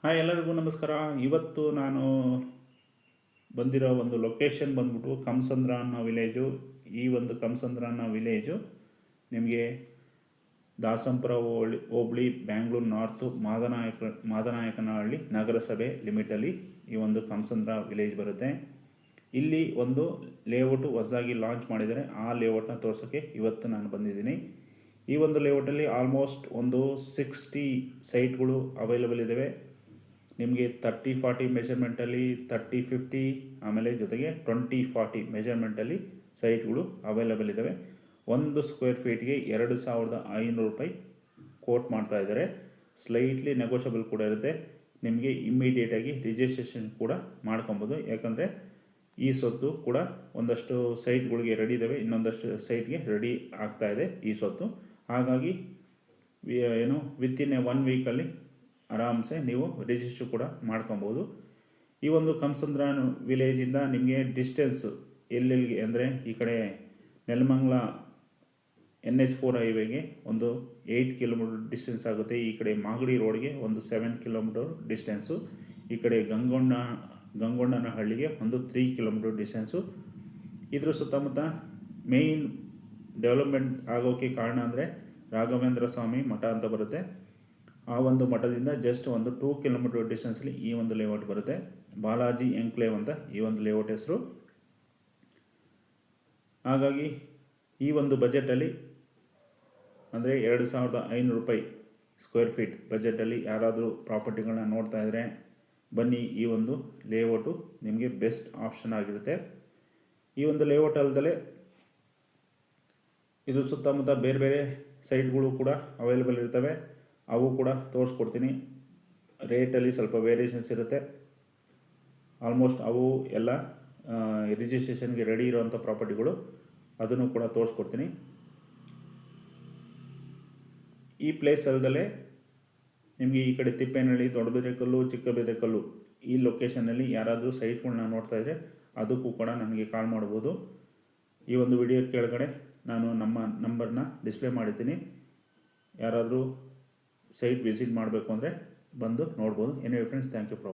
Hi, ಎಲ್ಲರಿಗೂ ನಮಸ್ಕಾರ. ಇವತ್ತು ನಾನು ಬಂದಿರೋ ಒಂದು ಲೊಕೇಶನ್ ಬಂದ್ಬಿಟ್ಟು ಕಮಸಂದ್ರ ಅನ್ನೋ ವಿಲೇಜು. ಈ ಒಂದು ಕಮಸಂದ್ರ ಅನ್ನೋ ವಿಲೇಜು ನಿಮಗೆ ದಾಸಂಪುರ ಹೋಬಳಿ, ಬ್ಯಾಂಗ್ಳೂರು ನಾರ್ತು, ಮಾದನಾಯಕನಹಳ್ಳಿ ನಗರಸಭೆ ಲಿಮಿಟಲ್ಲಿ ಈ ಒಂದು ಕಮಸಂದ್ರ ವಿಲೇಜ್ ಬರುತ್ತೆ. ಇಲ್ಲಿ ಒಂದು ಲೇಔಟು ಹೊಸದಾಗಿ ಲಾಂಚ್ ಮಾಡಿದರೆ ಆ ಲೇಔಟ್ನ ತೋರ್ಸೋಕ್ಕೆ ಇವತ್ತು ನಾನು ಬಂದಿದ್ದೀನಿ. ಈ ಒಂದು ಲೇಔಟಲ್ಲಿ ಆಲ್ಮೋಸ್ಟ್ ಒಂದು 60 ಸೈಟ್ಗಳು ಅವೈಲೇಬಲ್ ಇದ್ದಾವೆ. ನಿಮಗೆ 30-40 ಮೆಷರ್ಮೆಂಟಲ್ಲಿ, 30-50 ಆಮೇಲೆ ಜೊತೆಗೆ 20-40 ಮೆಷರ್ಮೆಂಟಲ್ಲಿ ಸೈಟ್ಗಳು ಅವೈಲೇಬಲ್ ಇದ್ದಾವೆ. 1 ಸ್ಕ್ವೇರ್ ಫೀಟ್ಗೆ 2500 ರೂಪಾಯಿ ಕೋಟ್ ಮಾಡ್ತಾ ಇದ್ದಾರೆ. ಸ್ಲೈಟ್ಲಿ ನೆಗೋಷಿಯಬಲ್ ಕೂಡ ಇರುತ್ತೆ. ನಿಮಗೆ ಇಮ್ಮಿಡಿಯೇಟಾಗಿ ರಿಜಿಸ್ಟ್ರೇಷನ್ ಕೂಡ ಮಾಡ್ಕೊಬೋದು. ಯಾಕಂದರೆ ಈ ಸ್ವತ್ತು ಕೂಡ ಒಂದಷ್ಟು ಸೈಟ್ಗಳಿಗೆ ರೆಡಿ ಇದ್ದಾವೆ, ಇನ್ನೊಂದಷ್ಟು ಸೈಟ್ಗೆ ರೆಡಿ ಆಗ್ತಾ ಇದೆ ಈ ಸ್ವತ್ತು. ಹಾಗಾಗಿ ವಿತಿನ್ 1 ವೀಕಲ್ಲಿ ಆರಾಮ್ಸೆ ನೀವು ರಿಜಿಸ್ಟರ್ ಕೂಡ ಮಾಡ್ಕೊಬೋದು. ಈ ಒಂದು ಕಮಸಂದ್ರ ವಿಲೇಜಿಂದ ನಿಮಗೆ ಡಿಸ್ಟೆನ್ಸು ಎಲ್ಲೆಲ್ಲಿಗೆ ಅಂದರೆ ಈ ಕಡೆ ನೆಲಮಂಗಲ NH4 ಹೈವೇಗೆ ಒಂದು 8 ಕಿಲೋಮೀಟರ್ ಡಿಸ್ಟೆನ್ಸ್ ಆಗುತ್ತೆ. ಈ ಕಡೆ ಮಾಗಡಿ ರೋಡ್ಗೆ ಒಂದು 7 ಕಿಲೋಮೀಟರ್ ಡಿಸ್ಟೆನ್ಸು. ಈ ಕಡೆ ಗಂಗೊಣ್ಣನಹಳ್ಳಿಗೆ ಒಂದು 3 ಕಿಲೋಮೀಟರ್ ಡಿಸ್ಟೆನ್ಸು. ಇದ್ರ ಸುತ್ತಮುತ್ತ ಮೇಯ್ನ್ ಡೆವಲಪ್ಮೆಂಟ್ ಆಗೋಕ್ಕೆ ಕಾರಣ ಅಂದರೆ ರಾಘವೇಂದ್ರ ಸ್ವಾಮಿ ಮಠ ಅಂತ ಬರುತ್ತೆ. ಆ ಒಂದು ಮಠದಿಂದ ಜಸ್ಟ್ ಒಂದು 2 ಕಿಲೋಮೀಟರ್ ಡಿಸ್ಟೆನ್ಸಲ್ಲಿ ಈ ಒಂದು ಲೇಔಟ್ ಬರುತ್ತೆ. ಬಾಲಾಜಿ ಎನ್ಕ್ಲೇವ್ ಅಂತ ಈ ಒಂದು ಲೇಔಟ್ ಹೆಸರು. ಹಾಗಾಗಿ ಈ ಒಂದು ಬಜೆಟಲ್ಲಿ ಅಂದರೆ 2500 ರೂಪಾಯಿ ಸ್ಕ್ವೇರ್ ಫೀಟ್ ಬಜೆಟಲ್ಲಿ ಯಾರಾದರೂ ಪ್ರಾಪರ್ಟಿಗಳನ್ನ ನೋಡ್ತಾ ಇದ್ದರೆ ಬನ್ನಿ. ಈ ಒಂದು ಲೇಔಟು ನಿಮಗೆ ಬೆಸ್ಟ್ ಆಪ್ಷನ್ ಆಗಿರುತ್ತೆ. ಈ ಒಂದು ಲೇಔಟ್ ಅಲ್ಲದೆ ಇದು ಸುತ್ತಮುತ್ತ ಬೇರೆ ಬೇರೆ ಸೈಟ್ಗಳು ಕೂಡ ಅವೈಲೇಬಲ್ ಇರ್ತವೆ. ಅವು ಕೂಡ ತೋರಿಸ್ಕೊಡ್ತೀನಿ. ರೇಟಲ್ಲಿ ಸ್ವಲ್ಪ ವೇರಿಯೇಷನ್ಸ್ ಇರುತ್ತೆ. ಆಲ್ಮೋಸ್ಟ್ ಅವು ಎಲ್ಲ ರಿಜಿಸ್ಟ್ರೇಷನ್ಗೆ ರೆಡಿ ಇರೋವಂಥ ಪ್ರಾಪರ್ಟಿಗಳು, ಅದನ್ನು ಕೂಡ ತೋರಿಸ್ಕೊಡ್ತೀನಿ. ಈ ಪ್ಲೇಸ್ ಅಲ್ಲದೆ ನಿಮಗೆ ಈ ಕಡೆ ತಿಪ್ಪೇನಹಳ್ಳಿ, ದೊಡ್ಡಬಿದ್ರೆಕಲ್ಲು, ಚಿಕ್ಕಬಿದ್ರೆಕಲ್ಲು ಈ ಲೊಕೇಶನ್ನಲ್ಲಿ ಯಾರಾದರೂ ಸೈಟ್ಗಳನ್ನ ನೋಡ್ತಾ ಇದ್ದರೆ ಅದಕ್ಕೂ ಕೂಡ ನನಗೆ ಕಾಲ್ ಮಾಡ್ಬೋದು. ಈ ಒಂದು ವಿಡಿಯೋ ಕೆಳಗಡೆ ನಾನು ನಮ್ಮ ನಂಬರ್ನ ಡಿಸ್ಪ್ಲೇ ಮಾಡಿದ್ದೀನಿ. ಯಾರಾದರೂ ಸೈಟ್ ವಿಸಿಟ್ ಮಾಡಬೇಕು ಅಂದರೆ ಬಂದು ನೋಡ್ಬೋದು. Anyway friends, thank you for